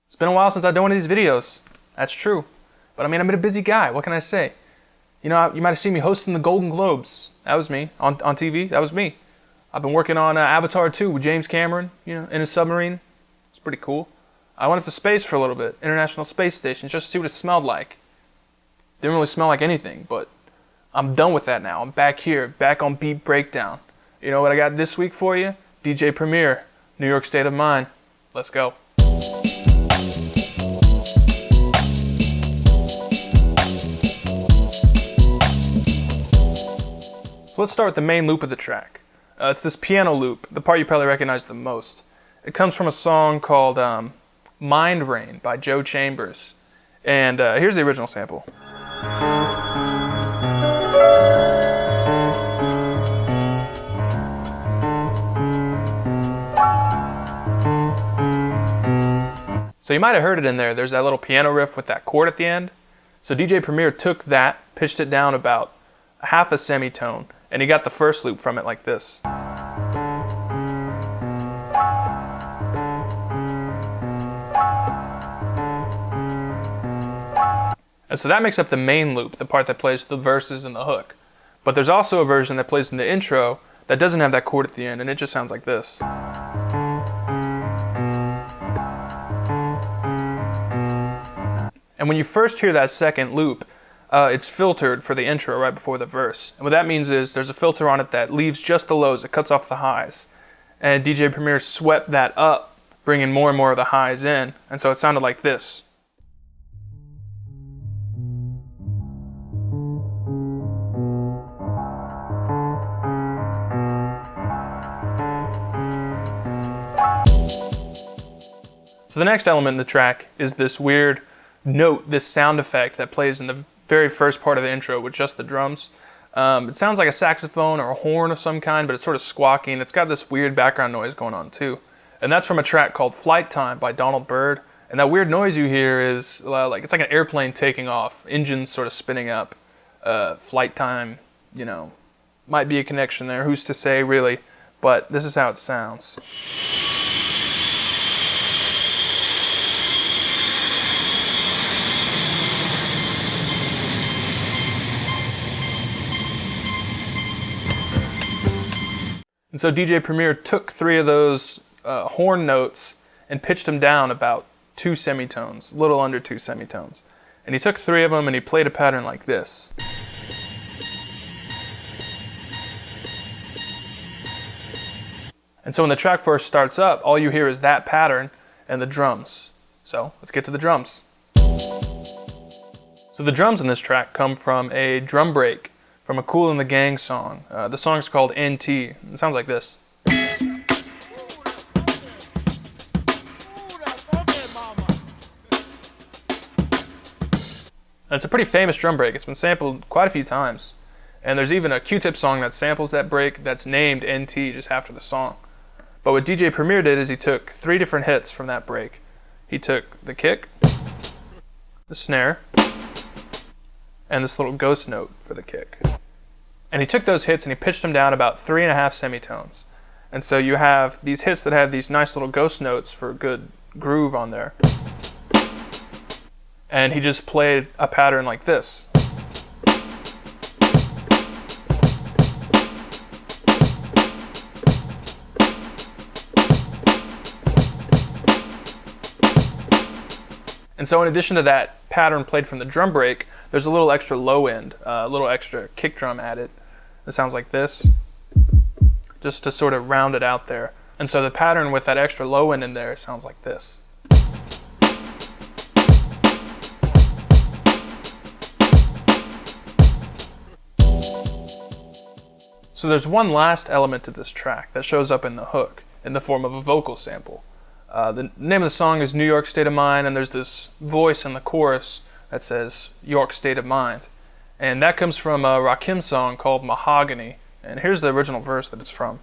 It's been a while since I've done one of these videos. That's true. But I mean, I've been a busy guy. What can I say? You know, you might have seen me hosting the Golden Globes. That was me. On TV, that was me. I've been working on Avatar 2 with James Cameron, in a submarine. It's pretty cool. I went up to space for a little bit, International Space Station, just to see what it smelled like. Didn't really smell like anything, but I'm done with that now. I'm back here, back on Beat Breakdown. You know what I got this week for you? DJ Premier, New York State of Mind. Let's go. So let's start with the main loop of the track. It's this piano loop, the part you probably recognize the most. It comes from a song called Mind Rain by Joe Chambers. And here's the original sample. So you might have heard it in there. There's that little piano riff with that chord at the end. So DJ Premier took that, pitched it down about a half a semitone, and he got the first loop from it like this. And so that makes up the main loop, the part that plays the verses and the hook. But there's also a version that plays in the intro that doesn't have that chord at the end, and it just sounds like this. And when you first hear that second loop, it's filtered for the intro right before the verse. And what that means is there's a filter on it that leaves just the lows, it cuts off the highs. And DJ Premier swept that up, bringing more and more of the highs in. And so it sounded like this. So the next element in the track is this weird note, this sound effect that plays in the very first part of the intro with just the drums. It sounds like a saxophone or a horn of some kind, but it's sort of squawking. It's got this weird background noise going on too. And that's from a track called Flight Time by Donald Byrd. And that weird noise you hear is it's like an airplane taking off, engines sort of spinning up. Flight time, might be a connection there. Who's to say, really? But this is how it sounds. And so DJ Premier took 3 of those horn notes and pitched them down about 2 semitones, a little under 2 semitones. And he took 3 of them and he played a pattern like this. And so when the track first starts up, all you hear is that pattern and the drums. So let's get to the drums. So the drums in this track come from a drum break from a Kool and the Gang song. The song's called NT. It sounds like this. And it's a pretty famous drum break. It's been sampled quite a few times. And there's even a Q-Tip song that samples that break that's named NT just after the song. But what DJ Premier did is he took 3 different hits from that break. He took the kick, the snare, and this little ghost note for the kick. And he took those hits and he pitched them down about 3.5 semitones. And so you have these hits that have these nice little ghost notes for a good groove on there. And he just played a pattern like this. And so in addition to that pattern played from the drum break, there's a little extra low end, a little extra kick drum added. It sounds like this, just to sort of round it out there. And so the pattern with that extra low end in there sounds like this. So there's one last element to this track that shows up in the hook in the form of a vocal sample. The name of the song is New York State of Mind, and there's this voice in the chorus that says York State of Mind. And that comes from a Rakim song called Mahogany. And here's the original verse that it's from.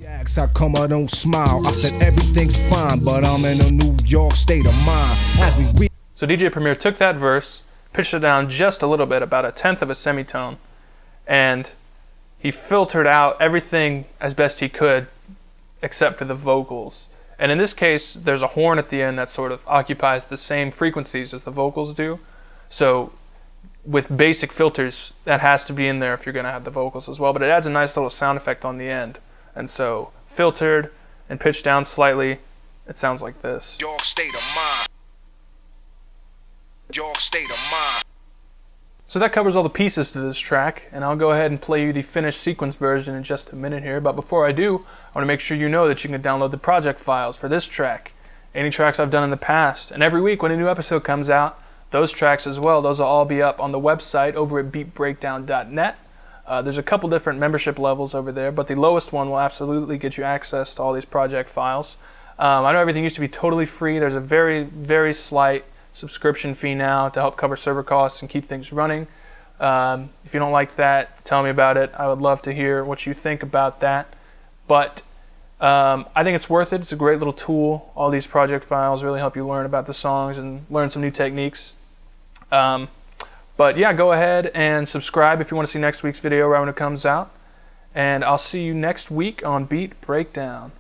I come, I don't smile. I said everything's fine, but I'm in a New York state of mind. So DJ Premier took that verse, pitched it down just a little bit, about 1/10 of a semitone, and he filtered out everything as best he could except for the vocals. And in this case, there's a horn at the end that sort of occupies the same frequencies as the vocals do. So with basic filters, that has to be in there if you're going to have the vocals as well. But it adds a nice little sound effect on the end. And so filtered and pitched down slightly, it sounds like this. Your state of mind. Your state of mind. So that covers all the pieces to this track, and I'll go ahead and play you the finished sequence version in just a minute here. But before I do, I want to make sure you know that you can download the project files for this track, any tracks I've done in the past, and every week when a new episode comes out, those tracks as well, those will all be up on the website over at beatbreakdown.net. There's a couple different membership levels over there, but the lowest one will absolutely get you access to all these project files. I know everything used to be totally free. There's a very, very slight subscription fee now to help cover server costs and keep things running. If you don't like that, tell me about it. I would love to hear what you think about that. But I think it's worth it. It's a great little tool. All these project files really help you learn about the songs and learn some new techniques. But yeah, go ahead and subscribe if you want to see next week's video right when it comes out. And I'll see you next week on Beat Breakdown.